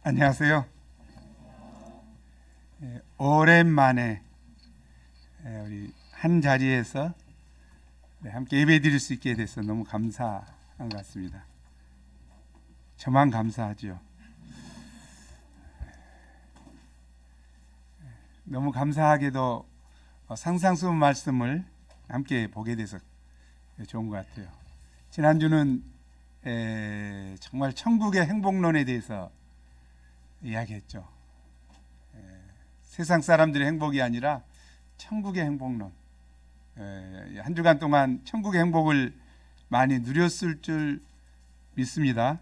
안녕하세요. 오랜만에 우리 한 자리에서 함께 예배드릴 수 있게 돼서 너무 감사한 것 같습니다. 저만 감사하죠. 너무 감사하게도 상상스러운 말씀을 함께 보게 돼서 좋은 것 같아요. 지난주는 정말 천국의 행복론에 대해서 이야기했죠. 세상 사람들의 행복이 아니라 천국의 행복론. 한 주간 동안 천국의 행복을 많이 누렸을 줄 믿습니다.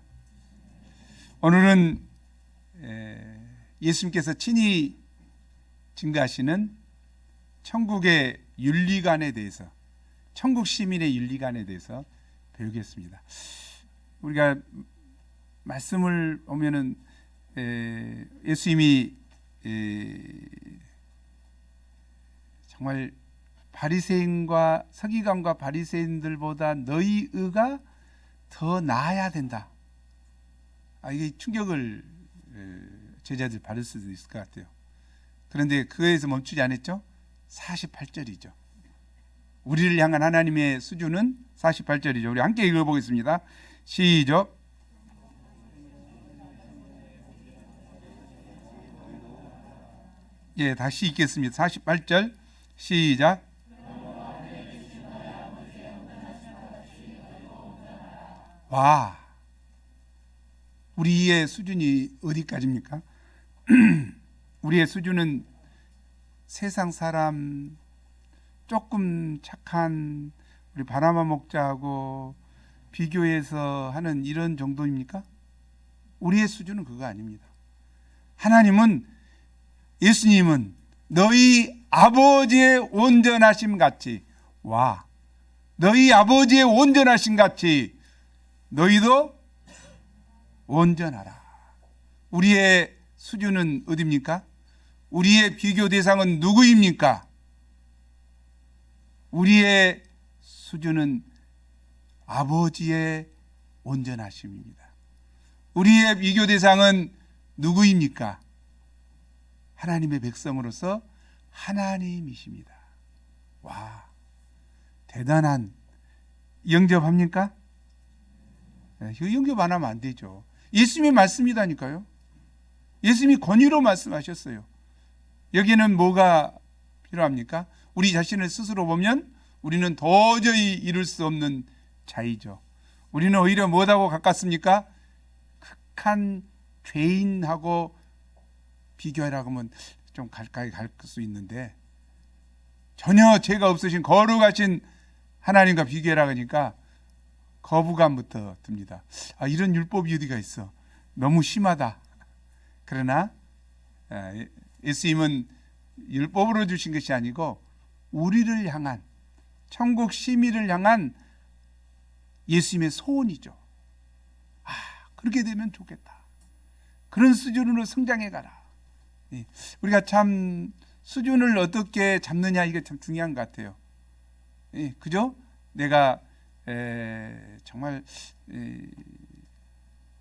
오늘은 예수님께서 친히 증거하시는 천국의 윤리관에 대해서, 천국 시민의 윤리관에 대해서 배우겠습니다. 우리가 말씀을 보면은 예수님이 정말 바리새인과 서기관과 바리새인들보다 너희 의가 더 나아야 된다. 이게 충격을 제자들 받을 수도 있을 것 같아요. 그런데 그거에서 멈추지 않았죠. 48절이죠. 우리를 향한 하나님의 수준은 48절이죠. 우리 함께 읽어보겠습니다. 시작. 다시 읽겠습니다. 48절 시작. 와, 우리의 수준이 어디까지입니까? 우리의 수준은 세상 사람, 조금 착한 우리 바나마 목자하고 비교해서 하는 이런 정도입니까? 우리의 수준은 그거 아닙니다. 하나님은, 예수님은 너희 아버지의 온전하심 같이, 와, 너희 아버지의 온전하심 같이 너희도 온전하라. 우리의 수준은 어디입니까? 우리의 비교 대상은 누구입니까? 우리의 수준은 아버지의 온전하심입니다. 우리의 비교 대상은 누구입니까? 하나님의 백성으로서 하나님이십니다. 와, 대단한, 영접합니까? 이거 영접 안 하면 안 되죠. 예수님의 말씀이다니까요. 예수님이 권위로 말씀하셨어요. 여기는 뭐가 필요합니까? 우리 자신을 스스로 보면 우리는 도저히 이룰 수 없는 자이죠. 우리는 오히려 뭐하고 가깝습니까? 극한 죄인하고 비교하라고 하면 좀 가까이 갈 수 있는데, 전혀 죄가 없으신 거룩하신 하나님과 비교하라고 하니까 거부감부터 듭니다. 이런 율법이 어디가 있어? 너무 심하다. 그러나 예수님은 율법으로 주신 것이 아니고 우리를 향한, 천국 시민을 향한 예수님의 소원이죠. 그렇게 되면 좋겠다. 그런 수준으로 성장해 가라. 우리가 참 수준을 어떻게 잡느냐, 이게 참 중요한 것 같아요. 그죠? 내가 정말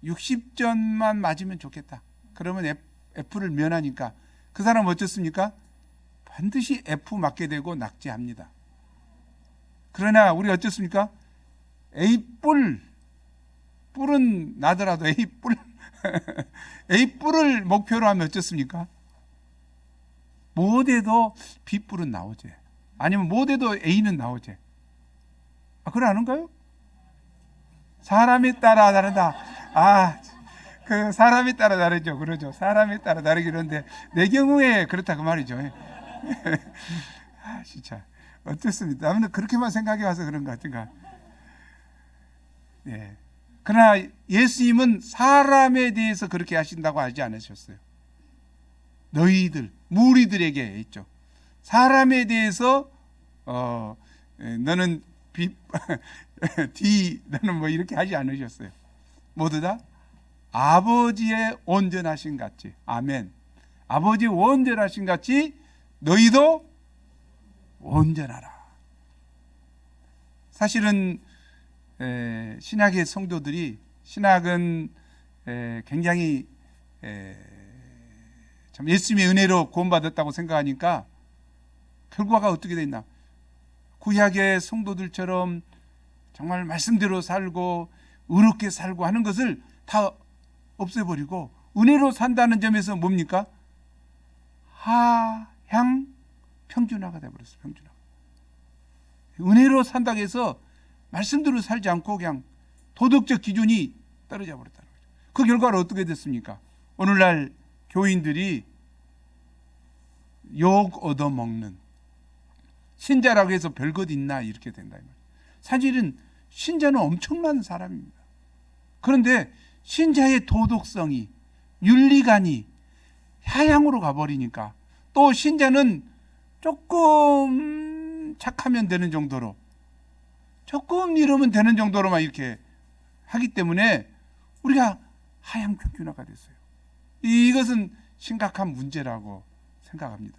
60점만 맞으면 좋겠다. 그러면 F를 면하니까 그 사람은 어떻습니까? 반드시 F 맞게 되고 낙제합니다. 그러나 우리 어떻습니까? A뿔은 나더라도 A뿔을 목표로 하면 어떻습니까? 못해도 B뿔은 나오지. 아니면 못해도 A는 나오지. 그러는가요? 사람에 따라 다르다. 그 사람에 따라 다르죠. 그러죠. 사람에 따라 다르기는데 내 경우에 그렇다 그 말이죠. 진짜 어떻습니까? 아무튼 그렇게만 생각해 와서 그런 것 같은가. 그러나 예수님은 사람에 대해서 그렇게 하신다고 하지 않으셨어요. 너희들, 무리들에게 했죠. 사람에 대해서 너는 D, 너는 뭐 이렇게 하지 않으셨어요. 모두 다 아버지의 온전하신 같이, 아멘. 아버지의 온전하신 같이 너희도 온전하라. 사실은 신약의 성도들이, 신약은 굉장히 참 예수님의 은혜로 구원받았다고 생각하니까 결과가 어떻게 됐나? 구약의 성도들처럼 정말 말씀대로 살고 의롭게 살고 하는 것을 다 없애버리고 은혜로 산다는 점에서 뭡니까? 하향 평준화가 되어버렸어요. 평준화. 은혜로 산다고 해서 말씀대로 살지 않고 그냥 도덕적 기준이 떨어져 버렸다는 거죠. 그 결과로 어떻게 됐습니까? 오늘날 교인들이 욕 얻어먹는, 신자라고 해서 별것 있나 이렇게 된다. 사실은 신자는 엄청난 사람입니다. 그런데 신자의 도덕성이, 윤리관이 하향으로 가버리니까 또 신자는 조금 착하면 되는 정도로, 조금 이러면 되는 정도로만 이렇게 하기 때문에 우리가 하향 평준화가 됐어요. 이것은 심각한 문제라고 생각합니다.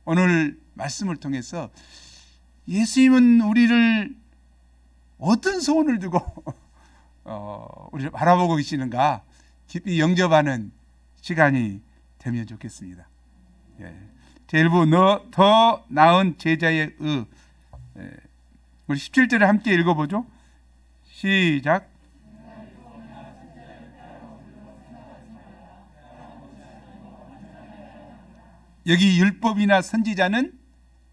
오늘 말씀을 통해서 예수님은 우리를 어떤 소원을 두고 우리를 바라보고 계시는가 깊이 영접하는 시간이 되면 좋겠습니다. 제1부 더 나은 제자의 의. 우리 17절을 함께 읽어보죠. 시작. 여기 율법이나 선지자는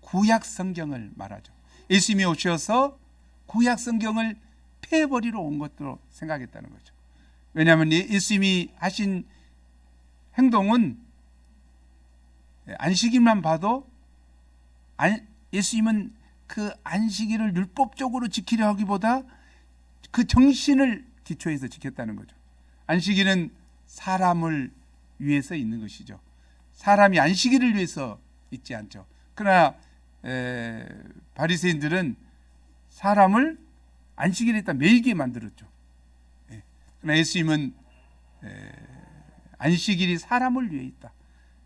구약 성경을 말하죠. 예수님이 오셔서 구약 성경을 폐해버리러 온 것으로 생각했다는 거죠. 왜냐하면 예수님이 하신 행동은 안식일만 봐도 예수님은 그 안식일을 율법적으로 지키려 하기보다 그 정신을 기초해서 지켰다는 거죠. 안식일은 사람을 위해서 있는 것이죠. 사람이 안식일을 위해서 있지 않죠. 그러나 바리새인들은 사람을 안식일에 있다 매이게 만들었죠. 그러나 예수님은 안식일이 사람을 위해 있다.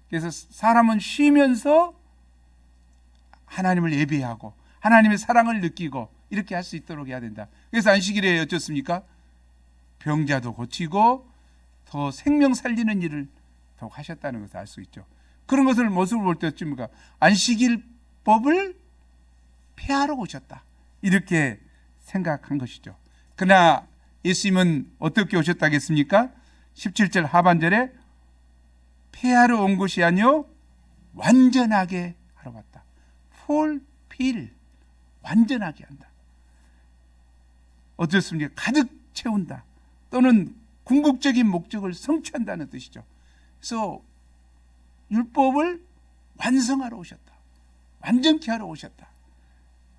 그래서 사람은 쉬면서 하나님을 예배하고 하나님의 사랑을 느끼고 이렇게 할 수 있도록 해야 된다. 그래서 안식일에 어쩌습니까? 병자도 고치고 더 생명 살리는 일을 더욱 하셨다는 것을 알 수 있죠. 그런 것을 모습을 볼 때 어떻습니까? 안식일법을 폐하러 오셨다. 이렇게 생각한 것이죠. 그러나 예수님은 어떻게 오셨다겠습니까? 17절 하반절에 폐하러 온 것이 아니요 완전하게 하러 왔다. fulfill, 완전하게 한다. 어떻습니까? 가득 채운다. 또는 궁극적인 목적을 성취한다는 뜻이죠. 그래서 율법을 완성하러 오셨다. 완전케 하러 오셨다.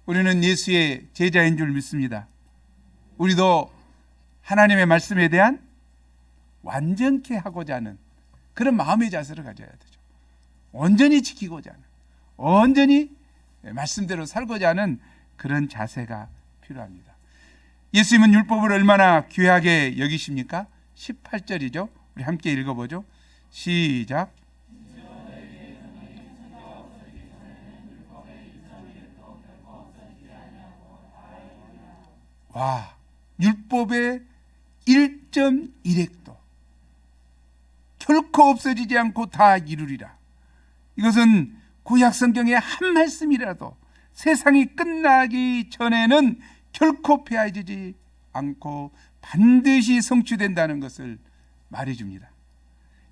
우리는 예수의 제자인 줄 믿습니다. 우리도 하나님의 말씀에 대한 완전케 하고자 하는 그런 마음의 자세를 가져야 되죠. 온전히 지키고자 하는, 온전히 말씀대로 살고자 하는 그런 자세가 필요합니다. 예수님은 율법을 얼마나 귀하게 여기십니까? 18절이죠. 우리 함께 읽어보죠. 시작. 와, 율법의 1.1획도 결코 없어지지 않고 다 이루리라. 이것은 구약 성경의 한 말씀이라도 세상이 끝나기 전에는 결코 폐하지 않고 반드시 성취된다는 것을 말해줍니다.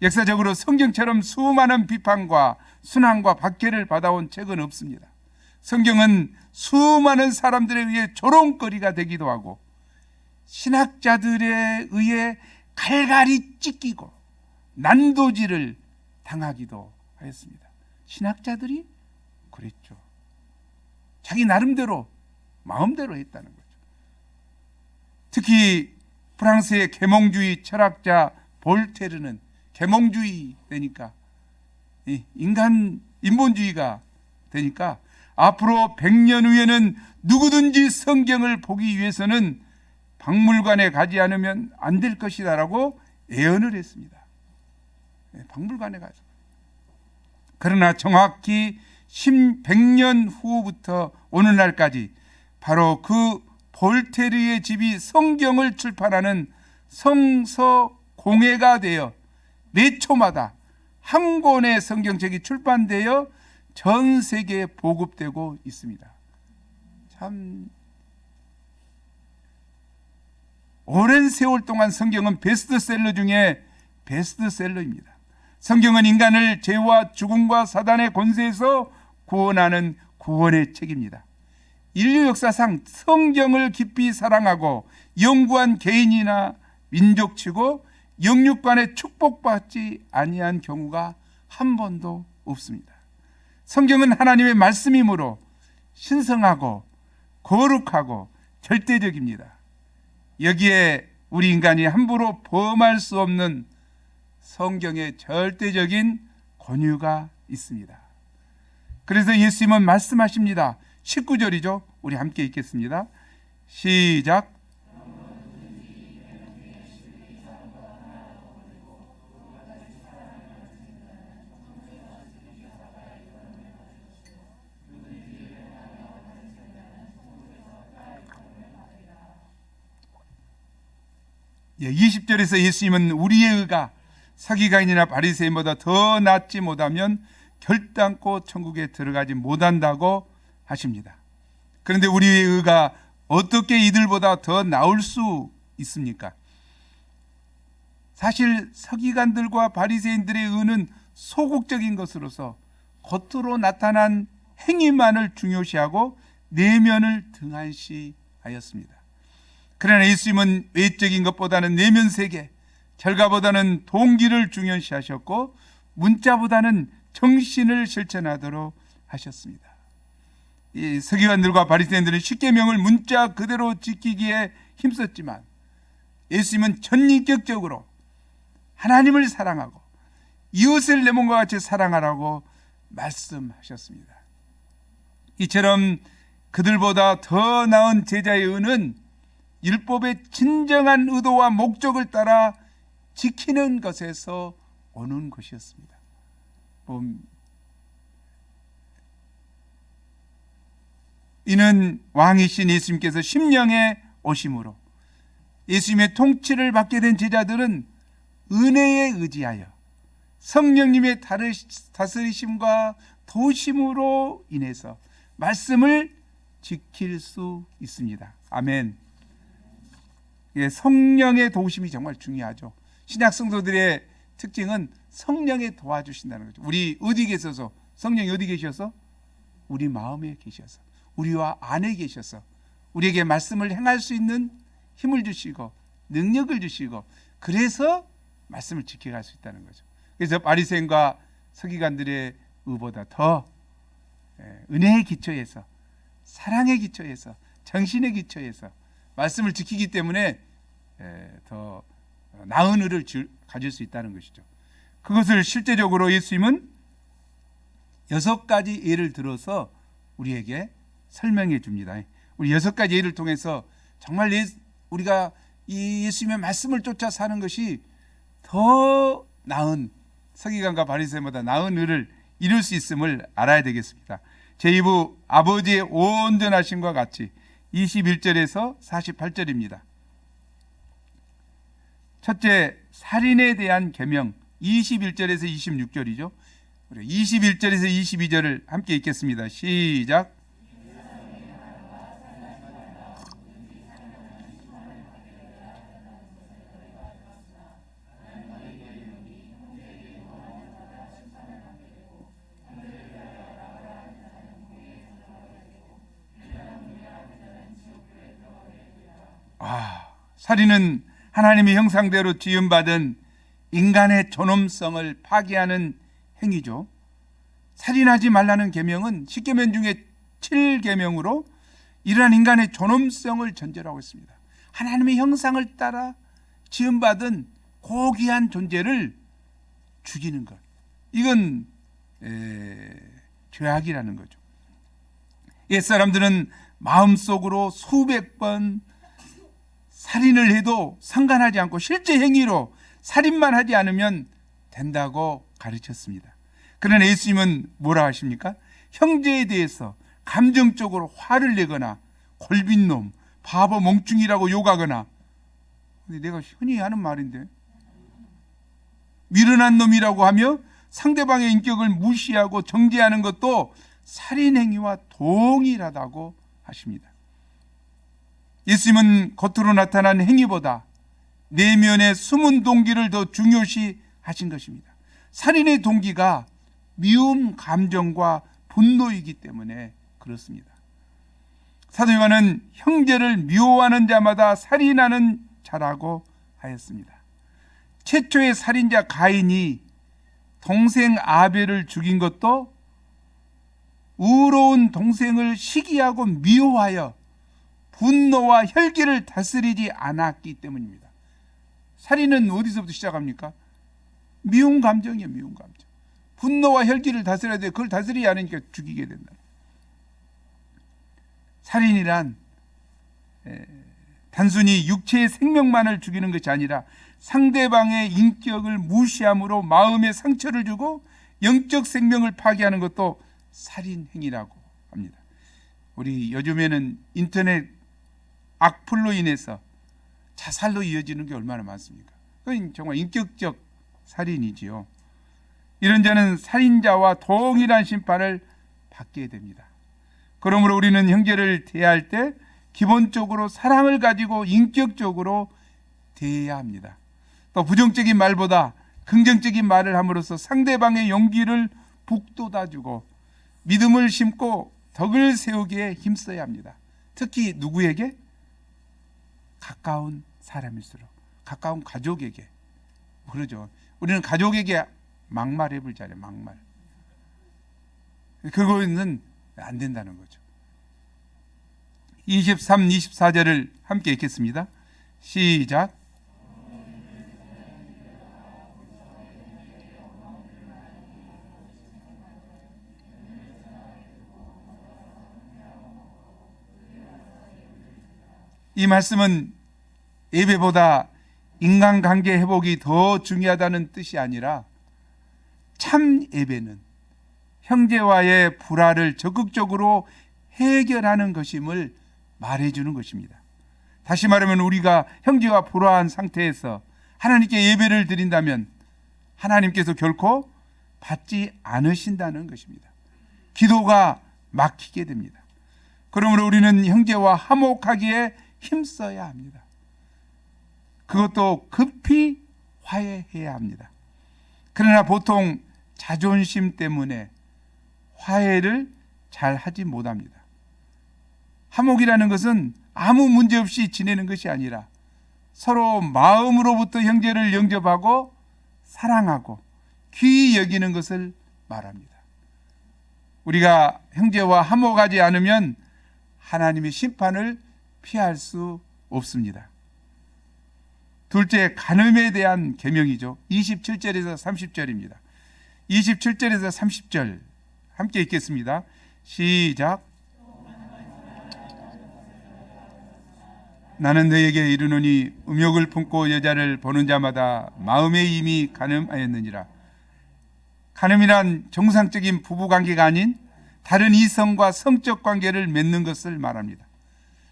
역사적으로 성경처럼 수많은 비판과 순환과 박해를 받아온 책은 없습니다. 성경은 수많은 사람들에 의해 조롱거리가 되기도 하고 신학자들에 의해 갈갈이 찢기고 난도질을 당하기도 하였습니다. 신학자들이 그랬죠. 자기 나름대로 마음대로 했다는 거죠. 특히 프랑스의 계몽주의 철학자 볼테르는 계몽주의 되니까 인본주의가 되니까 앞으로 100년 후에는 누구든지 성경을 보기 위해서는 박물관에 가지 않으면 안 될 것이다 라고 예언을 했습니다. 박물관에 가서. 그러나 정확히 100년 후부터 오늘날까지 바로 그 볼테르의 집이 성경을 출판하는 성서공회가 되어 매 초마다 한 권의 성경책이 출판되어 전 세계에 보급되고 있습니다. 참 오랜 세월 동안 성경은 베스트셀러 중에 베스트셀러입니다. 성경은 인간을 죄와 죽음과 사단의 권세에서 구원하는 구원의 책입니다. 인류 역사상 성경을 깊이 사랑하고 연구한 개인이나 민족치고 영육간에 축복받지 아니한 경우가 한 번도 없습니다. 성경은 하나님의 말씀이므로 신성하고 거룩하고 절대적입니다. 여기에 우리 인간이 함부로 범할 수 없는 성경의 절대적인 권유가 있습니다. 그래서 예수님은 말씀하십니다. 19절이죠. 우리 함께 읽겠습니다. 시작. 예, 20절에서 예수님은 우리의 의가 서기관이나 바리새인보다 더 낫지 못하면 결단코 천국에 들어가지 못한다고 하십니다. 그런데 우리의 의가 어떻게 이들보다 더 나을 수 있습니까? 사실 서기관들과 바리새인들의 의는 소극적인 것으로서 겉으로 나타난 행위만을 중요시하고 내면을 등한시하였습니다. 그러나 예수님은 외적인 것보다는 내면 세계, 결과보다는 동기를 중요시하셨고 문자보다는 정신을 실천하도록 하셨습니다. 이 서기관들과 바리새인들은 십계명을 문자 그대로 지키기에 힘썼지만 예수님은 전인격적으로 하나님을 사랑하고 이웃을 내 몸과 같이 사랑하라고 말씀하셨습니다. 이처럼 그들보다 더 나은 제자의 의는 율법의 진정한 의도와 목적을 따라 지키는 것에서 오는 것이었습니다. 이는 왕이신 예수님께서 심령에 오심으로 예수님의 통치를 받게 된 제자들은 은혜에 의지하여 성령님의 다스리심과 도우심으로 인해서 말씀을 지킬 수 있습니다. 아멘. 예, 성령의 도우심이 정말 중요하죠. 신약 성도들의 특징은 성령이 도와주신다는 거죠. 우리 어디 계셔서, 성령이 어디 계셔서? 우리 마음에 계셔서, 우리와 안에 계셔서 우리에게 말씀을 행할 수 있는 힘을 주시고 능력을 주시고, 그래서 말씀을 지켜갈 수 있다는 거죠. 그래서 바리새인과 서기관들의 의보다 더 은혜의 기초에서, 사랑의 기초에서, 정신의 기초에서 말씀을 지키기 때문에 더 나은 의를 가질 수 있다는 것이죠. 그것을 실제적으로 예수님은 6가지 예를 들어서 우리에게 설명해 줍니다. 우리 6가지 예를 통해서 정말 우리가 이 예수님의 말씀을 쫓아 사는 것이 더 나은, 서기관과 바리새인보다 나은 의를 이룰 수 있음을 알아야 되겠습니다. 제2부 아버지의 온전하심과 같이 21절에서 48절입니다. 첫째, 살인에 대한 계명 21절에서 26절이죠. 21절에서 22절을 함께 읽겠습니다. 시작. 살인은 하나님의 형상대로 지음받은 인간의 존엄성을 파괴하는 행위죠. 살인하지 말라는 계명은 10계명 중에 7계명으로 이러한 인간의 존엄성을 전제하고 있습니다. 하나님의 형상을 따라 지음받은 고귀한 존재를 죽이는 것, 이건 죄악이라는 거죠. 옛사람들은 마음속으로 수백 번 살인을 해도 상관하지 않고 실제 행위로 살인만 하지 않으면 된다고 가르쳤습니다. 그러나 예수님은 뭐라 하십니까? 형제에 대해서 감정적으로 화를 내거나 골빈놈, 바보, 멍충이라고 욕하거나, 내가 흔히 하는 말인데 미련한 놈이라고 하며 상대방의 인격을 무시하고 정죄하는 것도 살인 행위와 동일하다고 하십니다. 예수님은 겉으로 나타난 행위보다 내면의 숨은 동기를 더 중요시 하신 것입니다. 살인의 동기가 미움 감정과 분노이기 때문에 그렇습니다. 사도 요한은 형제를 미워하는 자마다 살인하는 자라고 하였습니다. 최초의 살인자 가인이 동생 아벨을 죽인 것도 의로운 동생을 시기하고 미워하여 분노와 혈기를 다스리지 않았기 때문입니다. 살인은 어디서부터 시작합니까? 미움 감정이에요. 미움 감정. 분노와 혈기를 다스려야 돼. 그걸 다스리지 않으니까 죽이게 된다. 살인이란 단순히 육체의 생명만을 죽이는 것이 아니라 상대방의 인격을 무시함으로 마음의 상처를 주고 영적 생명을 파괴하는 것도 살인 행위라고 합니다. 우리 요즘에는 인터넷 악플로 인해서 자살로 이어지는 게 얼마나 많습니까? 그건 정말 인격적 살인이지요. 이런 자는 살인자와 동일한 심판을 받게 됩니다. 그러므로 우리는 형제를 대할 때 기본적으로 사랑을 가지고 인격적으로 대해야 합니다. 또 부정적인 말보다 긍정적인 말을 함으로써 상대방의 용기를 북돋아주고 믿음을 심고 덕을 세우기에 힘써야 합니다. 특히 누구에게? 가까운 사람일수록, 가까운 가족에게. 그러죠. 우리는 가족에게 막말해볼 자리에 막말. 그거는 안 된다는 거죠. 23, 24절을 함께 읽겠습니다. 시작. 이 말씀은 예배보다 인간관계 회복이 더 중요하다는 뜻이 아니라 참 예배는 형제와의 불화를 적극적으로 해결하는 것임을 말해주는 것입니다. 다시 말하면 우리가 형제와 불화한 상태에서 하나님께 예배를 드린다면 하나님께서 결코 받지 않으신다는 것입니다. 기도가 막히게 됩니다. 그러므로 우리는 형제와 화목하기에 힘써야 합니다. 그것도 급히 화해해야 합니다. 그러나 보통 자존심 때문에 화해를 잘 하지 못합니다. 화목이라는 것은 아무 문제 없이 지내는 것이 아니라 서로 마음으로부터 형제를 영접하고 사랑하고 귀히 여기는 것을 말합니다. 우리가 형제와 화목하지 않으면 하나님의 심판을 피할 수 없습니다. 둘째, 간음에 대한 계명이죠. 27절에서 30절입니다. 27절에서 30절 함께 읽겠습니다. 시작. 나는 너에게 이르노니 음욕을 품고 여자를 보는 자마다 마음에 이미 간음하였느니라. 간음이란 정상적인 부부관계가 아닌 다른 이성과 성적 관계를 맺는 것을 말합니다.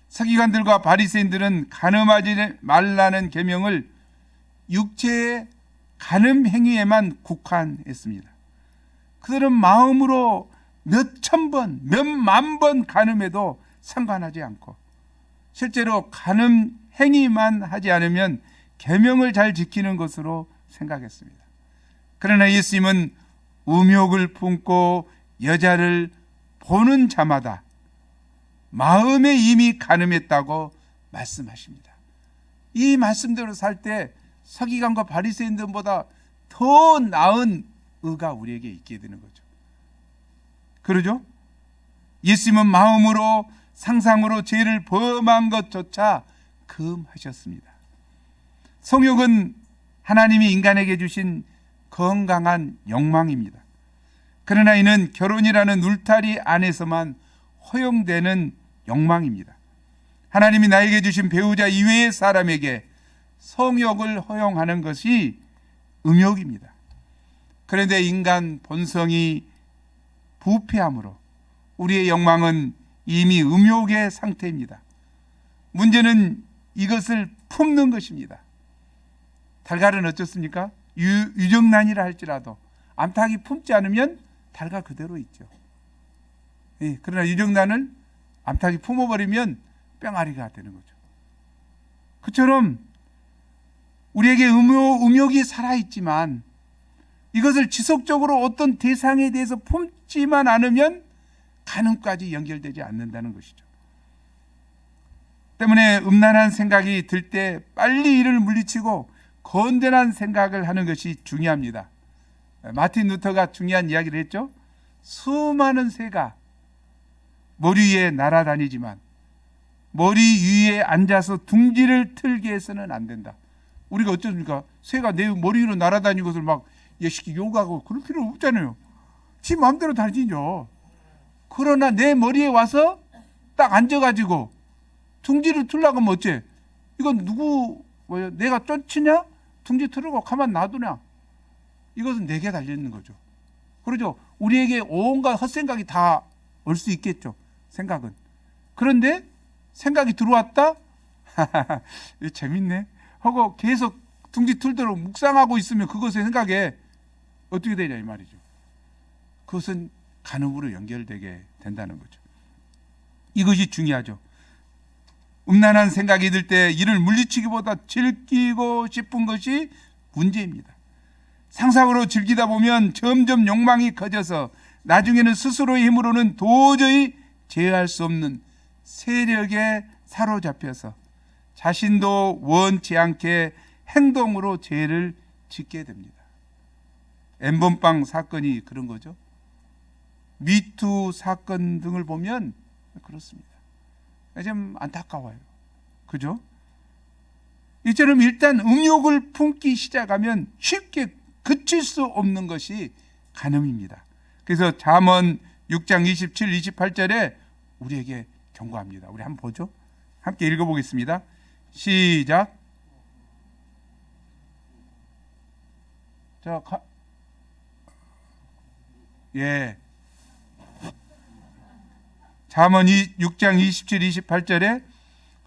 서기관들과 바리새인들은 간음하지 말라는 계명을 육체의 간음 행위에만 국한했습니다. 그들은 마음으로 몇천 번, 몇만 번 간음해도 상관하지 않고 실제로 간음 행위만 하지 않으면 계명을 잘 지키는 것으로 생각했습니다. 그러나 예수님은 음욕을 품고 여자를 보는 자마다 마음에 이미 간음했다고 말씀하십니다. 이 말씀대로 살 때 서기관과 바리새인들보다 더 나은 의가 우리에게 있게 되는 거죠. 그러죠? 예수님은 마음으로 상상으로 죄를 범한 것조차 금하셨습니다. 성욕은 하나님이 인간에게 주신 건강한 욕망입니다. 그러나 이는 결혼이라는 울타리 안에서만 허용되는 욕망입니다. 하나님이 나에게 주신 배우자 이외의 사람에게 성욕을 허용하는 것이 음욕입니다. 그런데 인간 본성이 부패함으로 우리의 욕망은 이미 음욕의 상태입니다. 문제는 이것을 품는 것입니다. 달걀은 어떻습니까? 유정란이라 할지라도 암탉이 품지 않으면 달가 그대로 있죠. 예, 그러나 유정란을 암탉이 품어버리면 뿅아리가 되는 거죠. 그처럼 우리에게 음욕이 살아있지만 이것을 지속적으로 어떤 대상에 대해서 품지만 않으면 간음까지 연결되지 않는다는 것이죠. 때문에 음란한 생각이 들 때 빨리 이를 물리치고 건전한 생각을 하는 것이 중요합니다. 마틴 루터가 중요한 이야기를 했죠. 수많은 새가 머리 위에 날아다니지만 머리 위에 앉아서 둥지를 틀게 해서는 안 된다. 우리가 어쩌습니까? 새가 내 머리 위로 날아다니는 것을 막 예식이 욕하고 그럴 필요 없잖아요. 지 마음대로 다니죠. 그러나 내 머리에 와서 딱 앉아가지고 둥지를 틀라고 하면 어째? 이건 내가 쫓으냐? 둥지 틀고 가만 놔두냐? 이것은 내게 달려있는 거죠. 그러죠. 우리에게 온갖 헛생각이 다 올 수 있겠죠. 생각은. 그런데 생각이 들어왔다? 이거 재밌네. 하고 계속 둥지 틀도록 묵상하고 있으면 그것의 생각에 어떻게 되냐 이 말이죠. 그것은 간음으로 연결되게 된다는 거죠. 이것이 중요하죠. 음란한 생각이 들 때 이를 물리치기보다 즐기고 싶은 것이 문제입니다. 상상으로 즐기다 보면 점점 욕망이 커져서 나중에는 스스로의 힘으로는 도저히 제어할 수 없는 세력에 사로잡혀서 자신도 원치 않게 행동으로 죄를 짓게 됩니다. 엠번방 사건이 그런 거죠. 미투 사건 등을 보면 그렇습니다. 좀 안타까워요. 그죠? 이처럼 일단 음욕을 품기 시작하면 쉽게 그칠 수 없는 것이 간음입니다. 그래서 잠언 6장 27, 28절에 우리에게 경고합니다. 우리 한번 보죠. 함께 읽어보겠습니다. 시작. 잠언 6장 27, 28절에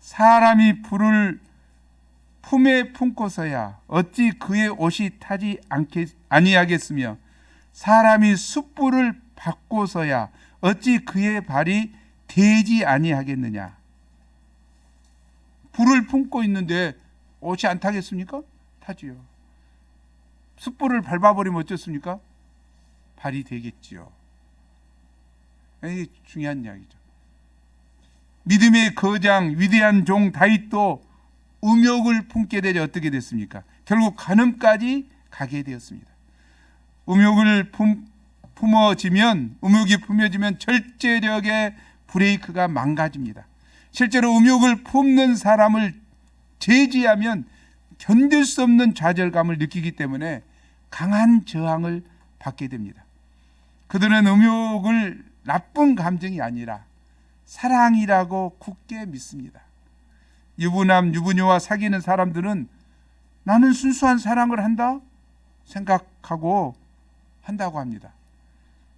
사람이 불을 품에 품고서야 어찌 그의 옷이 타지 아니하겠으며 사람이 숯불을 받고서야 어찌 그의 발이 되지 아니하겠느냐. 불을 품고 있는데 옷이 안 타겠습니까? 타지요. 숯불을 밟아버리면 어쩌습니까? 발이 되겠지요. 이게 중요한 이야기죠. 믿음의 거장 위대한 종 다윗도 음욕을 품게 되자 어떻게 됐습니까? 결국 간음까지 가게 되었습니다. 음욕이 품어지면 절제력의 브레이크가 망가집니다. 실제로 음욕을 품는 사람을 제지하면 견딜 수 없는 좌절감을 느끼기 때문에 강한 저항을 받게 됩니다. 그들은 음욕을 나쁜 감정이 아니라 사랑이라고 굳게 믿습니다. 유부남, 유부녀와 사귀는 사람들은 나는 순수한 사랑을 한다 생각하고 한다고 합니다.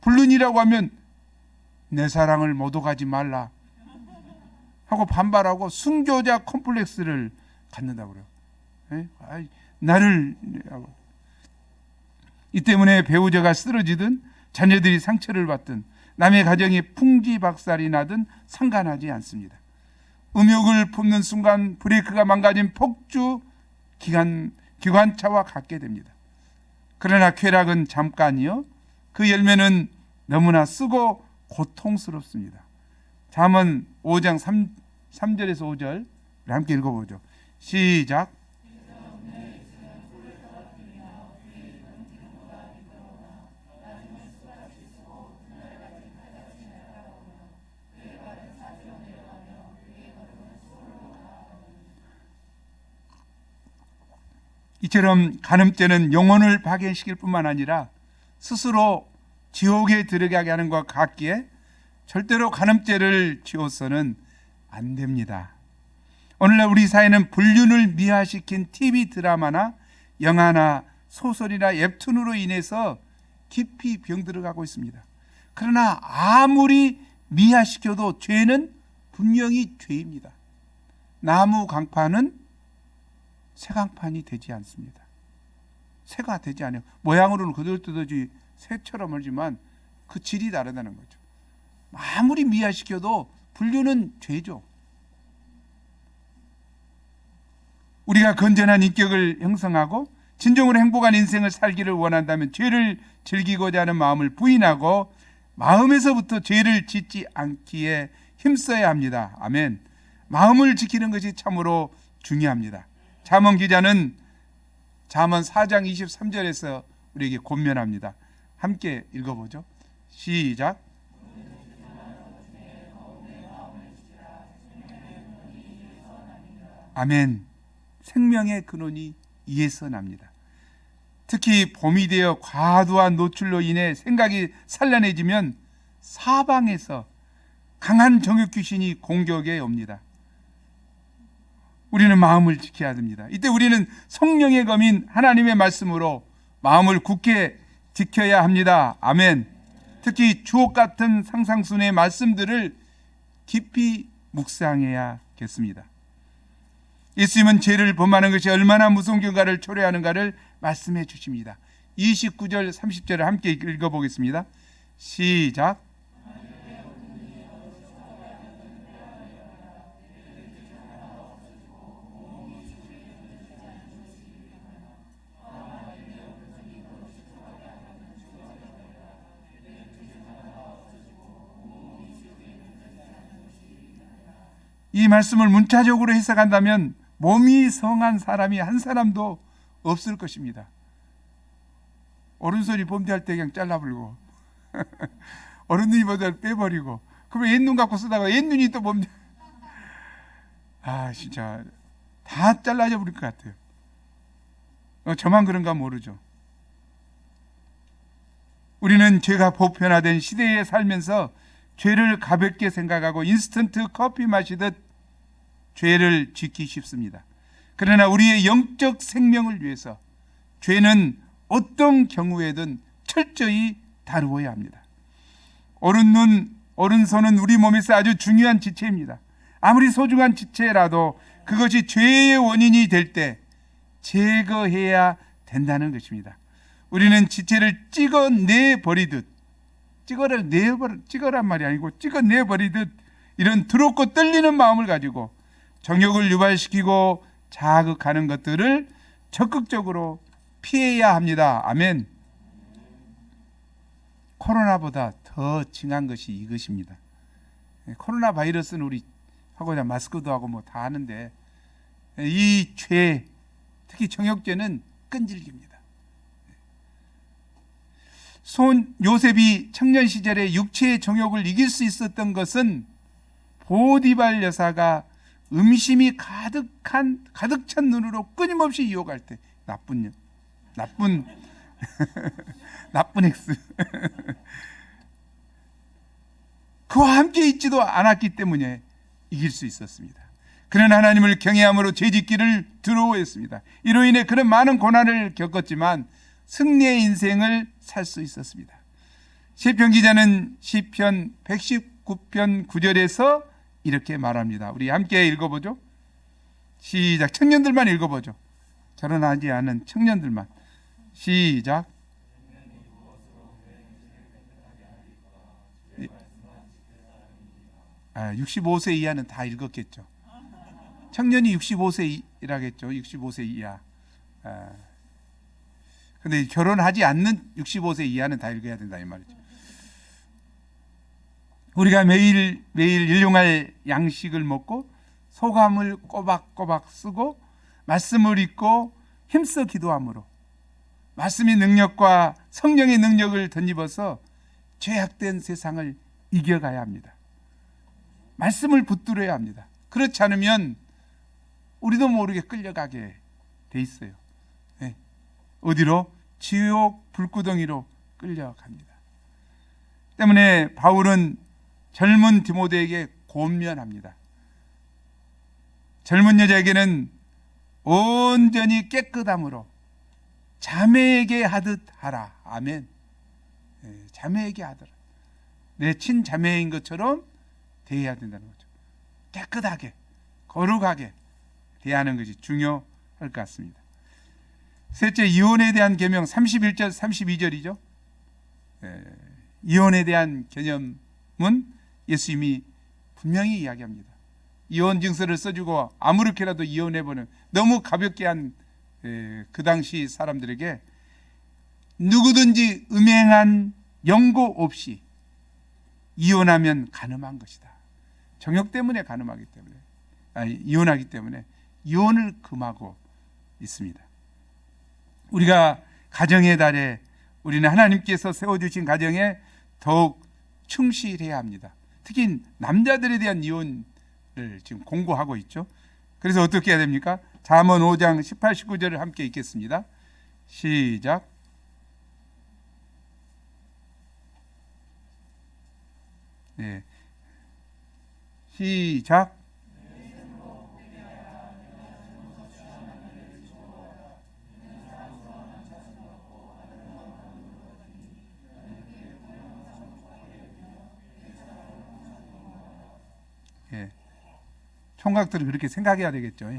불륜이라고 하면 내 사랑을 모독하지 말라 하고 반발하고 순교자 컴플렉스를 갖는다고 그래요. 나를 이 때문에 배우자가 쓰러지든 자녀들이 상처를 받든 남의 가정이 풍지박살이 나든 상관하지 않습니다. 음욕을 품는 순간 브레이크가 망가진 폭주 기관차와 같게 됩니다. 그러나 쾌락은 잠깐이요 그 열매는 너무나 쓰고 고통스럽습니다. 잠언 5장 3절에서 5절 함께 읽어보죠. 시작. 이처럼 간음죄는 영혼을 파괴시킬 뿐만 아니라 스스로 지옥에 들어가게 하는 것과 같기에 절대로 간음죄를 지어서는 안 됩니다. 오늘날 우리 사회는 불륜을 미화시킨 TV 드라마나 영화나 소설이나 웹툰으로 인해서 깊이 병들어가고 있습니다. 그러나 아무리 미화시켜도 죄는 분명히 죄입니다. 나무 강판은 새 강판이 되지 않습니다. 새가 되지 않아요. 모양으로는 그들떠듯이 새처럼 하지만 그 질이 다르다는 거죠. 아무리 미화시켜도 분류는 죄죠. 우리가 건전한 인격을 형성하고 진정으로 행복한 인생을 살기를 원한다면 죄를 즐기고자 하는 마음을 부인하고 마음에서부터 죄를 짓지 않기에 힘써야 합니다. 아멘. 마음을 지키는 것이 참으로 중요합니다. 잠언 기자는 잠언 4장 23절에서 우리에게 권면합니다. 함께 읽어보죠. 시작. 아멘. 생명의 근원이 이에서 납니다. 특히 봄이 되어 과도한 노출로 인해 생각이 산란해지면 사방에서 강한 정욕 귀신이 공격에 옵니다. 우리는 마음을 지켜야 됩니다. 이때 우리는 성령의 검인 하나님의 말씀으로 마음을 굳게 지켜야 합니다. 아멘. 특히 주옥 같은 상상순의 말씀들을 깊이 묵상해야겠습니다. 예수님은 죄를 범하는 것이 얼마나 무서운 결과를 초래하는가를 말씀해 주십니다. 29절 30절을 함께 읽어보겠습니다. 시작. 이 말씀을 문자적으로 해석한다면 몸이 성한 사람이 한 사람도 없을 것입니다. 어른손이 범죄할 때 그냥 잘라버리고 어른눈이 범죄할 때 빼버리고 그러면 옛눈 갖고 쓰다가 옛눈이 또 범죄 진짜 다 잘라져 버릴 것 같아요. 저만 그런가 모르죠. 우리는 죄가 보편화된 시대에 살면서 죄를 가볍게 생각하고 인스턴트 커피 마시듯 죄를 짓기 쉽습니다. 그러나 우리의 영적 생명을 위해서 죄는 어떤 경우에든 철저히 다루어야 합니다. 오른눈, 오른손은 우리 몸에서 아주 중요한 지체입니다. 아무리 소중한 지체라도 그것이 죄의 원인이 될 때 제거해야 된다는 것입니다. 우리는 지체를 찍어내버리듯, 찍어란 말이 아니고 찍어내버리듯 이런 더럽고 떨리는 마음을 가지고 정욕을 유발시키고 자극하는 것들을 적극적으로 피해야 합니다. 아멘. 코로나보다 더 징한 것이 이것입니다. 코로나 바이러스는 우리 하고자 마스크도 하고 뭐 다 하는데 이 죄, 특히 정욕죄는 끈질깁니다. 요셉이 청년 시절에 육체의 정욕을 이길 수 있었던 것은 보디발 여사가 음심이 가득 찬 눈으로 끊임없이 유혹할 때 나쁜 X 그와 함께 있지도 않았기 때문에 이길 수 있었습니다. 그는 하나님을 경외함으로 죄짓기를 두려워했습니다. 이로 인해 그는 많은 고난을 겪었지만 승리의 인생을 살 수 있었습니다. 시편 기자는 시편 119편 9절에서 이렇게 말합니다. 우리 함께 읽어보죠. 시작. 청년들만 읽어보죠. 결혼하지 않은 청년들만. 시작. 65세 이하는 다 읽었겠죠. 청년이 65세이라겠죠. 65세 이하. 근데 결혼하지 않는 65세 이하는 다 읽어야 된다 이 말이죠. 우리가 매일 일용할 양식을 먹고 소감을 꼬박꼬박 쓰고 말씀을 읽고 힘써 기도함으로 말씀의 능력과 성령의 능력을 덧입어서 죄악된 세상을 이겨가야 합니다. 말씀을 붙들어야 합니다. 그렇지 않으면 우리도 모르게 끌려가게 돼 있어요. 네. 어디로? 지옥 불구덩이로 끌려갑니다. 때문에 바울은 젊은 디모데에게 권면합니다. 젊은 여자에게는 온전히 깨끗함으로 자매에게 하듯 하라. 아멘. 네, 자매에게 하더라. 내 친자매인 것처럼 대해야 된다는 거죠. 깨끗하게 거룩하게 대하는 것이 중요할 것 같습니다. 셋째, 이혼에 대한 계명 31절 32절이죠. 이혼에 대한 개념은 예수님이 분명히 이야기합니다. 이혼 증서를 써주고 아무렇게라도 이혼해보는, 너무 가볍게 한 그 당시 사람들에게 누구든지 음행한 연고 없이 이혼하면 간음한 것이다. 정욕 때문에 간음하기 때문에, 이혼하기 때문에 이혼을 금하고 있습니다. 우리가 가정의 달에 우리는 하나님께서 세워주신 가정에 더욱 충실해야 합니다. 특히 남자들에 대한 이혼을 지금 공고하고 있죠. 그래서 어떻게 해야 됩니까? 잠언 5장 18, 19절을 함께 읽겠습니다. 시작. 네. 시작. 예. 총각들은 그렇게 생각해야 되겠죠.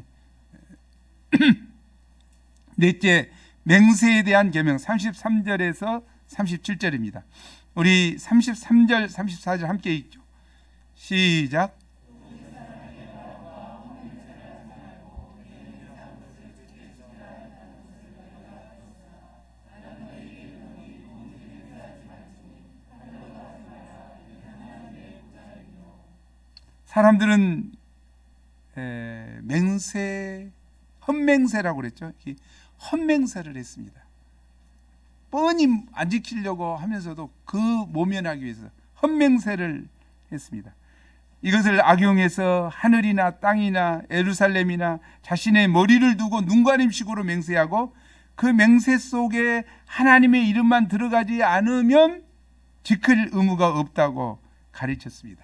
넷째, 맹세에 대한 계명 33절에서 37절입니다. 우리 33절, 34절 함께 읽죠. 시작. 사람들은 맹세, 헛맹세라고 그랬죠. 헛맹세를 했습니다. 뻔히 안 지키려고 하면서도 그 모면하기 위해서 헛맹세를 했습니다. 이것을 악용해서 하늘이나 땅이나 예루살렘이나 자신의 머리를 두고 눈가림식으로 맹세하고, 그 맹세 속에 하나님의 이름만 들어가지 않으면 지킬 의무가 없다고 가르쳤습니다.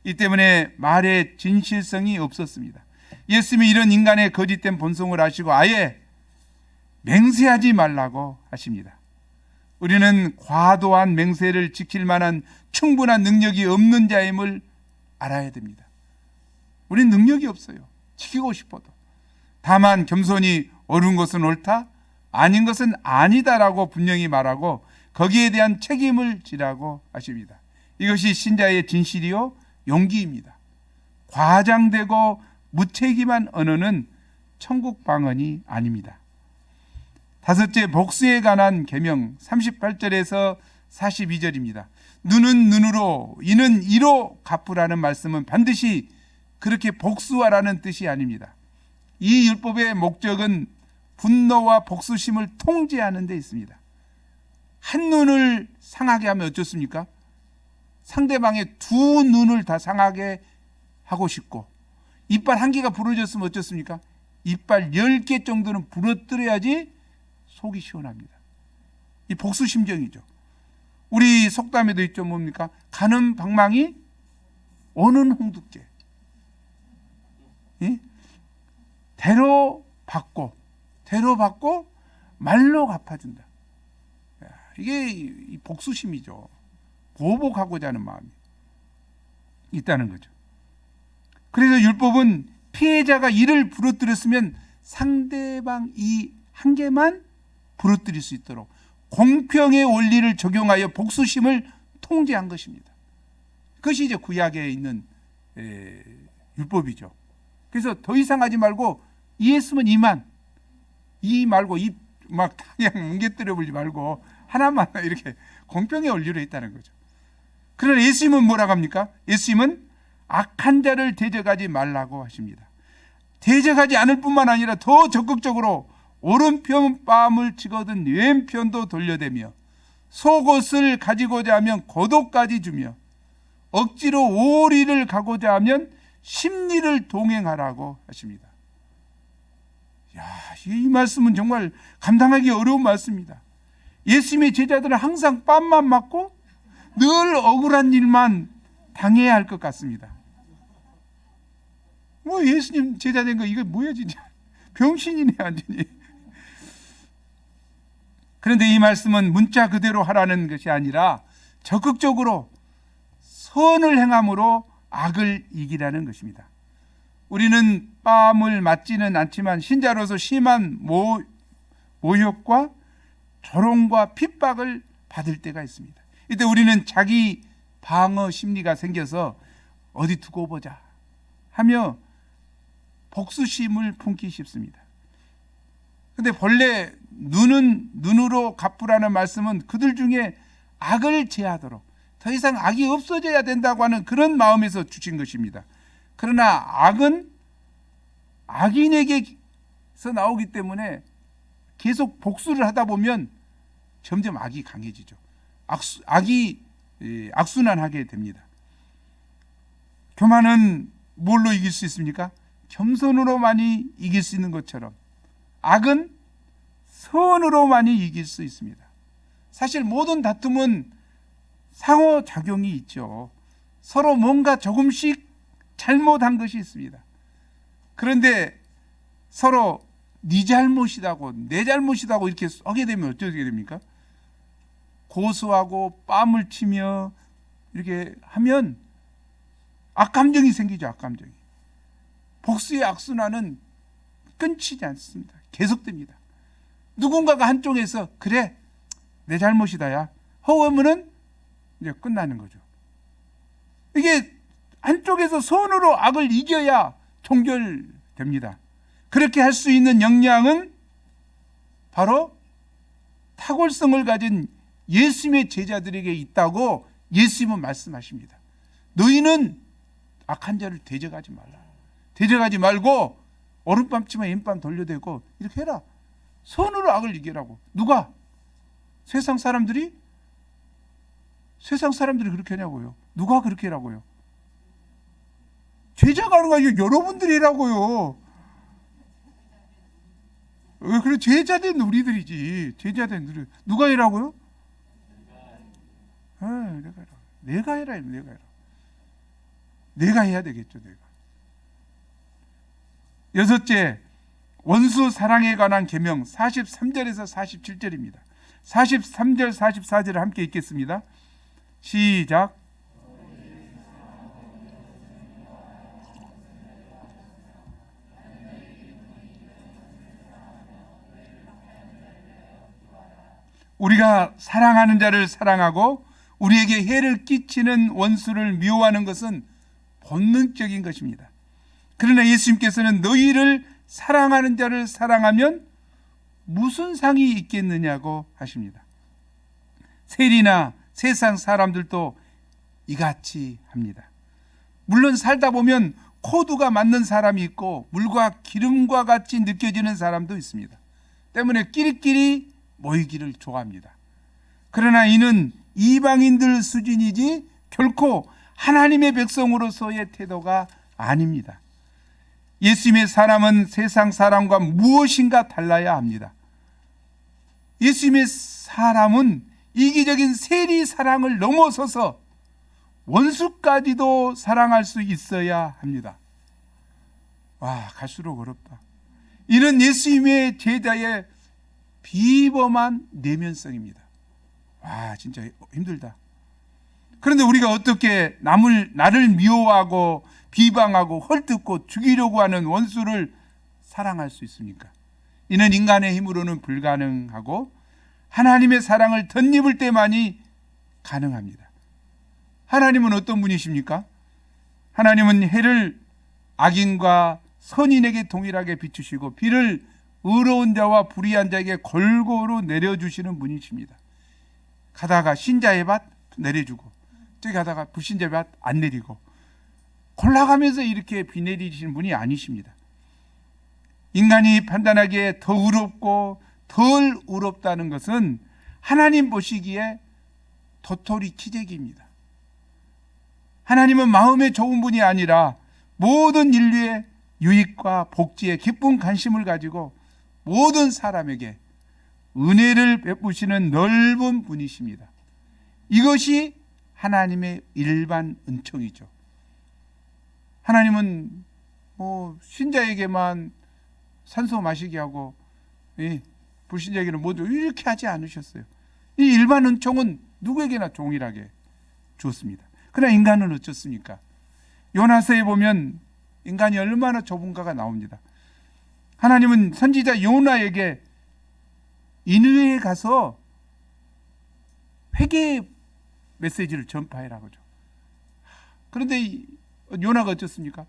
이 때문에 말의 진실성이 없었습니다. 예수님이 이런 인간의 거짓된 본성을 아시고 아예 맹세하지 말라고 하십니다. 우리는 과도한 맹세를 지킬 만한 충분한 능력이 없는 자임을 알아야 됩니다. 우리는 능력이 없어요. 지키고 싶어도. 다만 겸손히 옳은 것은 옳다, 아닌 것은 아니다라고 분명히 말하고 거기에 대한 책임을 지라고 하십니다. 이것이 신자의 진실이요 용기입니다. 과장되고 무책임한 언어는 천국 방언이 아닙니다. 다섯째, 복수에 관한 계명 38절에서 42절입니다. 눈은 눈으로, 이는 이로 갚으라는 말씀은 반드시 그렇게 복수하라는 뜻이 아닙니다. 이 율법의 목적은 분노와 복수심을 통제하는 데 있습니다. 한 눈을 상하게 하면 어떻습니까? 상대방의 두 눈을 다 상하게 하고 싶고, 이빨 한 개가 부러졌으면 어떻습니까? 이빨 10개 정도는 부러뜨려야지 속이 시원합니다. 이 복수심정이죠. 우리 속담에도 있죠. 뭡니까? 가는 방망이 오는 홍두깨. 예? 대로 받고 말로 갚아준다. 이게 이 복수심이죠. 보복하고자 하는 마음이 있다는 거죠. 그래서 율법은 피해자가 이를 부러뜨렸으면 상대방 이 한 개만 부러뜨릴 수 있도록 공평의 원리를 적용하여 복수심을 통제한 것입니다. 그것이 이제 구약에 있는 율법이죠. 그래서 더 이상 하지 말고 이했으면 이만, 이 말고 이 막 그냥 뭉개뜨려 버리지 말고 하나만 이렇게 공평의 원리로 했다는 거죠. 그러나 예수님은 뭐라고 합니까? 예수님은 악한 자를 대적하지 말라고 하십니다. 대적하지 않을 뿐만 아니라 더 적극적으로 오른편 뺨을 치거든 왼편도 돌려대며 속옷을 가지고자 하면 겉옷까지 주며 억지로 오리를 가고자 하면 십리를 동행하라고 하십니다. 이 말씀은 정말 감당하기 어려운 말씀입니다. 예수님의 제자들은 항상 뺨만 맞고 늘 억울한 일만 당해야 할 것 같습니다. 뭐 예수님 제자 된 거 이거 뭐야 진짜 병신이네 완전히. 그런데 이 말씀은 문자 그대로 하라는 것이 아니라 적극적으로 선을 행함으로 악을 이기라는 것입니다. 우리는 뺨을 맞지는 않지만 신자로서 심한 모욕과 조롱과 핍박을 받을 때가 있습니다. 이때 우리는 자기 방어 심리가 생겨서 어디 두고 보자 하며 복수심을 품기 쉽습니다. 근데 본래 눈은 눈으로 갚으라는 말씀은 그들 중에 악을 제하도록 더 이상 악이 없어져야 된다고 하는 그런 마음에서 주신 것입니다. 그러나 악은 악인에게서 나오기 때문에 계속 복수를 하다 보면 점점 악이 강해지죠. 악이 악순환하게 됩니다. 교만은 뭘로 이길 수 있습니까? 겸손으로만이 이길 수 있는 것처럼 악은 선으로만이 이길 수 있습니다. 사실 모든 다툼은 상호작용이 있죠. 서로 뭔가 조금씩 잘못한 것이 있습니다. 그런데 서로 네 잘못이다고 내 잘못이다고 이렇게 하게 되면 어떻게 됩니까? 고소하고 뺨을 치며 이렇게 하면 악감정이 생기죠. 악감정이. 복수의 악순환은 끊이지 않습니다. 계속됩니다. 누군가가 한쪽에서 그래 내 잘못이다야 하면은 이제 끝나는 거죠. 이게 한쪽에서 손으로 악을 이겨야 종결됩니다. 그렇게 할 수 있는 역량은 바로 탁월성을 가진 예수님의 제자들에게 있다고 예수님은 말씀하십니다. 너희는 악한 자를 대적하지 말라. 대적하지 말고 오른밤 치면 왼밤 돌려대고 이렇게 해라. 손으로 악을 이기라고. 누가? 세상 사람들이 그렇게 하냐고요. 누가 그렇게 하라고요? 제자가 하는 거 아니에요. 여러분들이 하라고요. 그래 제자된 우리들이지. 제자된 우리 누가 해라고요? 내가 해라. 내가 해야 되겠죠. 내가. 여섯째, 원수 사랑에 관한 계명 43절에서 47절입니다. 43절 44절을 함께 읽겠습니다. 시작. 우리가 사랑하는 자를 사랑하고 우리에게 해를 끼치는 원수를 미워하는 것은 본능적인 것입니다. 그러나 예수님께서는 너희를 사랑하는 자를 사랑하면 무슨 상이 있겠느냐고 하십니다. 세리나 세상 사람들도 이같이 합니다. 물론 살다 보면 코드가 맞는 사람이 있고 물과 기름과 같이 느껴지는 사람도 있습니다. 때문에 끼리끼리 모이기를 좋아합니다. 그러나 이는 이방인들 수준이지 결코 하나님의 백성으로서의 태도가 아닙니다. 예수님의 사람은 세상 사람과 무엇인가 달라야 합니다. 예수님의 사람은 이기적인 세리 사랑을 넘어서서 원수까지도 사랑할 수 있어야 합니다. 와, 갈수록 어렵다. 이는 예수님의 제자의 비범한 내면성입니다. 와, 진짜 힘들다. 그런데 우리가 어떻게 나를 미워하고 비방하고 헐뜯고 죽이려고 하는 원수를 사랑할 수 있습니까? 이는 인간의 힘으로는 불가능하고 하나님의 사랑을 덧입을 때만이 가능합니다. 하나님은 어떤 분이십니까? 하나님은 해를 악인과 선인에게 동일하게 비추시고 비를 의로운 자와 불의한 자에게 골고루 내려주시는 분이십니다. 가다가 신자의 밭 내려주고 저기 가다가 불신자의 밭 안 내리고 골라가면서 이렇게 비 내리시는 분이 아니십니다. 인간이 판단하기에 더 의롭고 덜 의롭다는 것은 하나님 보시기에 도토리 키재기입니다. 하나님은 마음에 좋은 분이 아니라 모든 인류의 유익과 복지에 기쁜 관심을 가지고 모든 사람에게 은혜를 베푸시는 넓은 분이십니다. 이것이 하나님의 일반 은총이죠. 하나님은 신자에게만 산소 마시게 하고 불신자에게는 모두 이렇게 하지 않으셨어요. 이 일반 은총은 누구에게나 동일하게 주었습니다. 그러나 인간은 어쩌습니까? 요나서에 보면 인간이 얼마나 좁은가가 나옵니다. 하나님은 선지자 요나에게 니느웨에 가서 회개 메시지를 전파해라 그러죠. 그런데 요나가 어쩌습니까?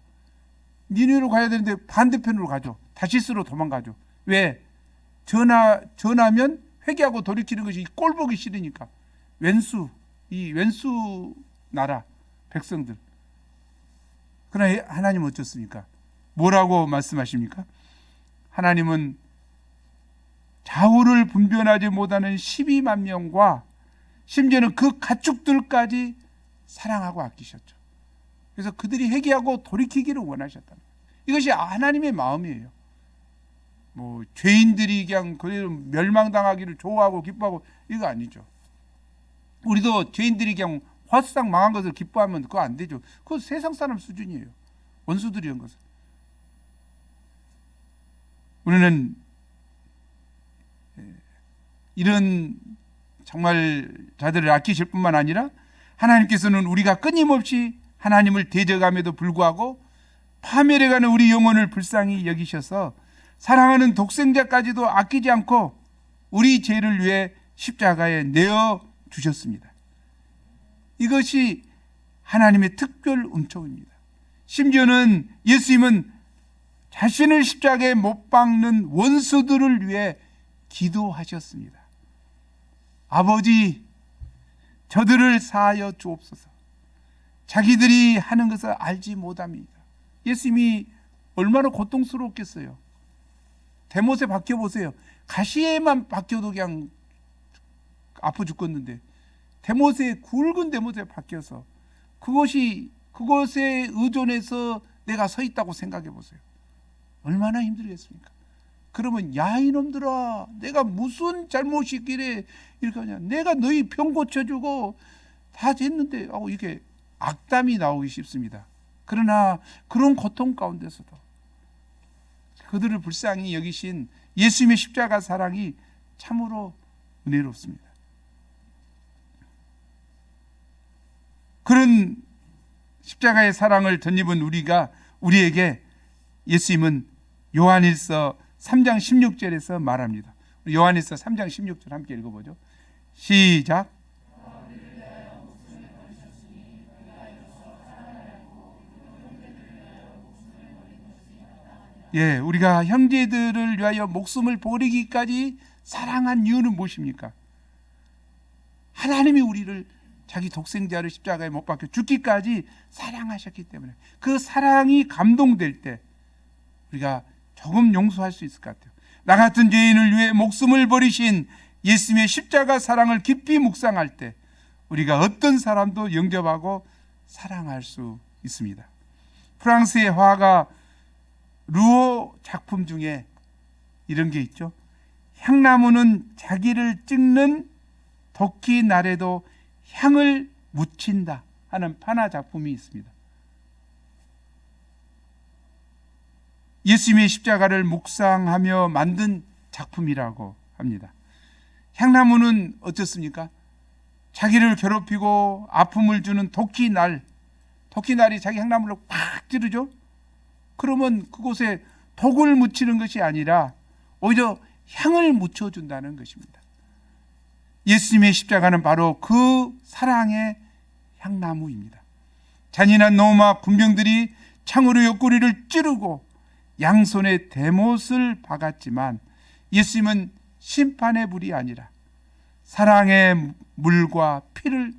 니느웨로 가야 되는데 반대편으로 가죠. 다시스로 도망가죠. 왜? 전하면 회개하고 돌이키는 것이 꼴보기 싫으니까. 왼수 나라 백성들. 그러나 하나님은 어쩌습니까? 뭐라고 말씀하십니까? 하나님은 좌우를 분별하지 못하는 12만 명과 심지어는 그 가축들까지 사랑하고 아끼셨죠. 그래서 그들이 회개하고 돌이키기를 원하셨다. 이것이 하나님의 마음이에요. 뭐 죄인들이 그냥 멸망당하기를 좋아하고 기뻐하고 이거 아니죠. 우리도 죄인들이 그냥 화수상 망한 것을 기뻐하면 그거 안 되죠. 그거 세상 사람 수준이에요. 원수들이 한 것은. 우리는 이런 정말 자들을 아끼실 뿐만 아니라 하나님께서는 우리가 끊임없이 하나님을 대적함에도 불구하고 파멸해가는 우리 영혼을 불쌍히 여기셔서 사랑하는 독생자까지도 아끼지 않고 우리 죄를 위해 십자가에 내어 주셨습니다. 이것이 하나님의 특별 은총입니다. 심지어는 예수님은 자신을 십자가에 못 박는 원수들을 위해 기도하셨습니다. 아버지, 저들을 사하여 주옵소서. 자기들이 하는 것을 알지 못합니다. 예수님이 얼마나 고통스러웠겠어요. 대못에 박혀보세요. 가시에만 박혀도 그냥 아파 죽겠는데 대못에 굵은 대못에 박혀서 그것에 의존해서 내가 서 있다고 생각해 보세요. 얼마나 힘들겠습니까? 그러면 야 이놈들아, 내가 무슨 잘못이 있길래 이렇게 하냐, 내가 너희 병 고쳐주고 다 했는데 하고 이게 악담이 나오기 쉽습니다. 그러나 그런 고통 가운데서도 그들을 불쌍히 여기신 예수님의 십자가 사랑이 참으로 은혜롭습니다. 그런 십자가의 사랑을 덧입은 우리에게 예수님은 요한일서 3장 16절에서 말합니다. 요한일서 3장 16절 함께 읽어보죠. 시작. 예, 우리가 형제들을 위하여 목숨을 버리기까지 사랑한 이유는 무엇입니까? 하나님이 우리를 자기 독생자를 십자가에 못 박혀 죽기까지 사랑하셨기 때문에 그 사랑이 감동될 때 우리가 조금 용서할 수 있을 것 같아요. 나 같은 죄인을 위해 목숨을 버리신 예수님의 십자가 사랑을 깊이 묵상할 때 우리가 어떤 사람도 영접하고 사랑할 수 있습니다. 프랑스의 화가 루오 작품 중에 이런 게 있죠. 향나무는 자기를 찍는 도끼 날에도 향을 묻힌다 하는 판화 작품이 있습니다. 예수님의 십자가를 묵상하며 만든 작품이라고 합니다. 향나무는 어떻습니까? 자기를 괴롭히고 아픔을 주는 도끼날이 자기 향나무를 팍 찌르죠. 그러면 그곳에 독을 묻히는 것이 아니라 오히려 향을 묻혀준다는 것입니다. 예수님의 십자가는 바로 그 사랑의 향나무입니다. 잔인한 로마 군병들이 창으로 옆구리를 찌르고 양손에 대못을 박았지만 예수님은 심판의 불이 아니라 사랑의 물과 피를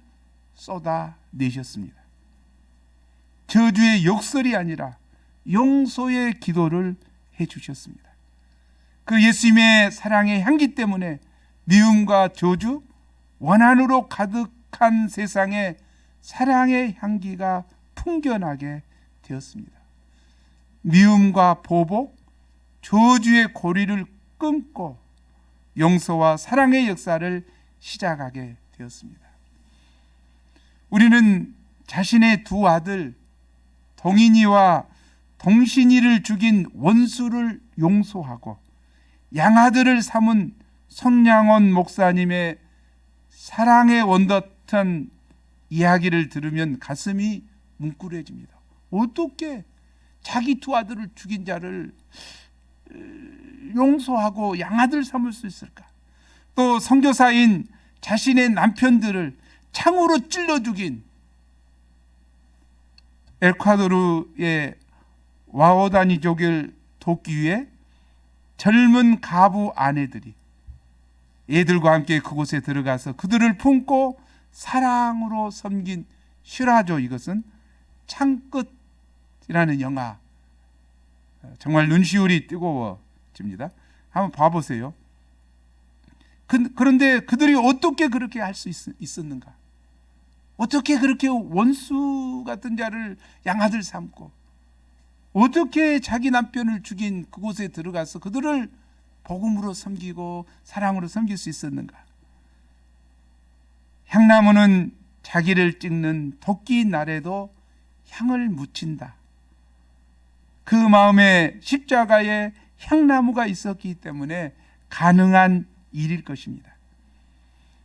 쏟아내셨습니다. 저주의 욕설이 아니라 용서의 기도를 해주셨습니다. 그 예수님의 사랑의 향기 때문에 미움과 저주, 원한으로 가득한 세상에 사랑의 향기가 풍겨나게 되었습니다. 미움과 보복, 저주의 고리를 끊고 용서와 사랑의 역사를 시작하게 되었습니다. 우리는 자신의 두 아들 동인이와 동신이를 죽인 원수를 용서하고 양아들을 삼은 손양원 목사님의 사랑의 원더탄 이야기를 들으면 가슴이 뭉클해집니다. 어떻게 자기 두 아들을 죽인 자를 용서하고 양아들 삼을 수 있을까? 또 선교사인 자신의 남편들을 창으로 찔러 죽인 엘콰도르의 와오다니족을 돕기 위해 젊은 가부 아내들이 애들과 함께 그곳에 들어가서 그들을 품고 사랑으로 섬긴 슈라죠. 이것은 창끝이라는 영화, 정말 눈시울이 뜨거워집니다. 한번 봐보세요. 그런데 그들이 어떻게 그렇게 할 수 있었는가? 어떻게 그렇게 원수 같은 자를 양아들 삼고, 어떻게 자기 남편을 죽인 그곳에 들어가서 그들을 복음으로 섬기고 사랑으로 섬길 수 있었는가? 향나무는 자기를 찍는 도끼 날에도 향을 묻힌다. 그 마음에 십자가에 향나무가 있었기 때문에 가능한 일일 것입니다.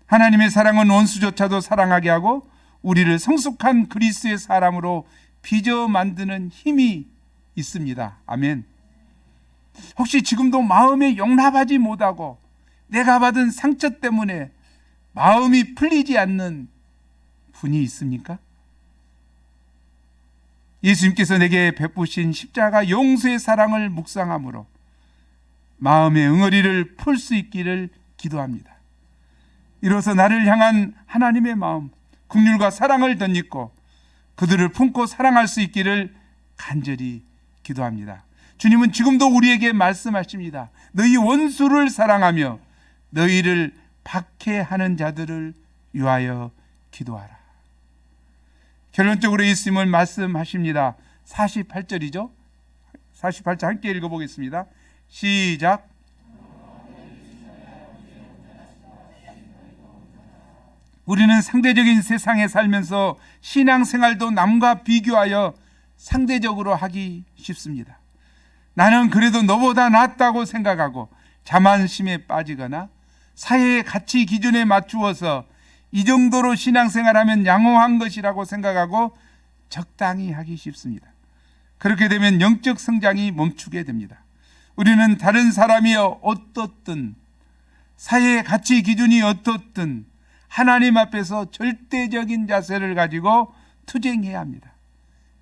하나님의 사랑은 원수조차도 사랑하게 하고 우리를 성숙한 그리스도의 사람으로 빚어 만드는 힘이 있습니다. 아멘. 혹시 지금도 마음에 용납하지 못하고 내가 받은 상처 때문에 마음이 풀리지 않는 분이 있습니까? 예수님께서 내게 베푸신 십자가 용서의 사랑을 묵상함으로 마음의 응어리를 풀 수 있기를 기도합니다. 이로써 나를 향한 하나님의 마음, 긍휼과 사랑을 덧입고 그들을 품고 사랑할 수 있기를 간절히 기도합니다. 주님은 지금도 우리에게 말씀하십니다. 너희 원수를 사랑하며 너희를 박해하는 자들을 위하여 기도하라. 결론적으로 예수님은 말씀하십니다. 48절이죠. 48절 함께 읽어보겠습니다. 시작. 우리는 상대적인 세상에 살면서 신앙생활도 남과 비교하여 상대적으로 하기 쉽습니다. 나는 그래도 너보다 낫다고 생각하고 자만심에 빠지거나 사회의 가치 기준에 맞추어서 이 정도로 신앙생활하면 양호한 것이라고 생각하고 적당히 하기 쉽습니다. 그렇게 되면 영적 성장이 멈추게 됩니다. 우리는 다른 사람이 어떻든 사회의 가치 기준이 어떻든 하나님 앞에서 절대적인 자세를 가지고 투쟁해야 합니다.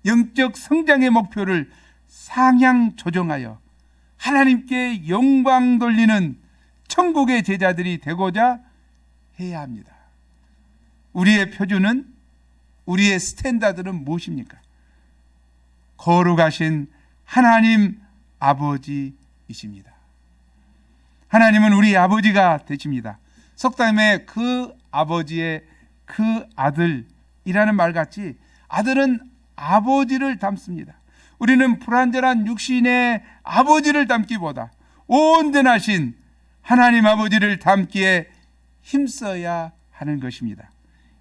영적 성장의 목표를 상향 조정하여 하나님께 영광 돌리는 천국의 제자들이 되고자 해야 합니다. 우리의 표준은, 우리의 스탠다드는 무엇입니까? 거룩하신 하나님 아버지이십니다. 하나님은 우리 아버지가 되십니다. 속담에 그 아버지의 그 아들이라는 말같이 아들은 아버지를 닮습니다. 우리는 불완전한 육신의 아버지를 닮기보다 온전하신 하나님 아버지를 닮기에 힘써야 하는 것입니다.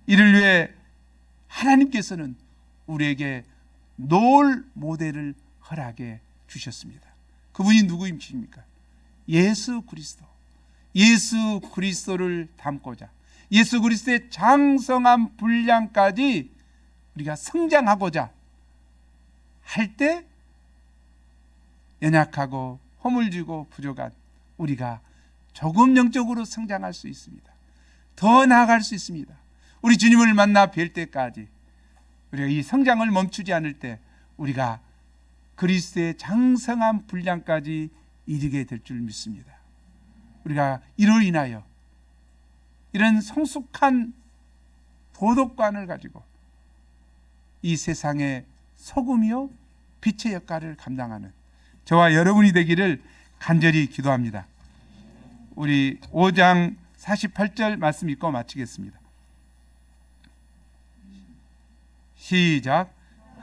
이를 위해 하나님께서는 우리에게 롤 모델을 허락해 주셨습니다. 그분이 누구이십니까? 예수 그리스도. 예수 그리스도를 닮고자 예수 그리스도의 장성한 분량까지 우리가 성장하고자 할 때 연약하고 허물지고 부족한 우리가 조금 영적으로 성장할 수 있습니다. 더 나아갈 수 있습니다. 우리 주님을 만나 뵐 때까지 우리가 이 성장을 멈추지 않을 때 우리가 그리스도의 장성한 분량까지 이르게 될 줄 믿습니다. 우리가 이로 인하여 이런 성숙한 도덕관을 가지고 이 세상의 소금이요 빛의 역할을 감당하는 저와 여러분이 되기를 간절히 기도합니다. 우리 5장 48절 말씀 읽고 마치겠습니다. 시작.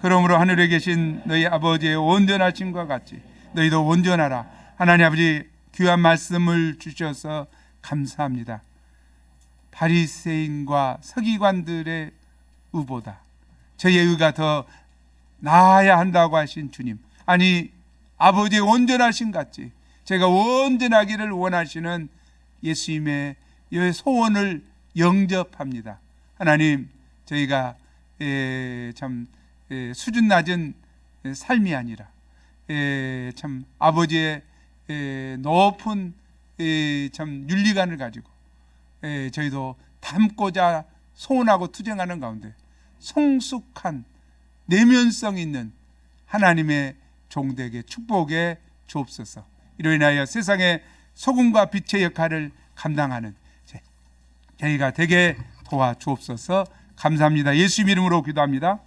그러므로 하늘에 계신 너희 아버지의 온전하심과 같이 너희도 온전하라. 하나님 아버지 귀한 말씀을 주셔서 감사합니다. 바리새인과 서기관들의 의보다 저의 의가 더 나아야 한다고 하신 주님, 아니 아버지의 온전하심 같이 제가 온전하기를 원하시는 예수님의 소원을 영접합니다. 하나님, 저희가 참 수준 낮은 삶이 아니라 참 아버지의 높은 참 윤리관을 가지고 저희도 닮고자 소원하고 투쟁하는 가운데 성숙한 내면성 있는 하나님의 종되게 축복에 주옵소서. 이로 인하여 세상의 소금과 빛의 역할을 감당하는 저희가 되게 도와주옵소서. 감사합니다. 예수 이름으로 기도합니다.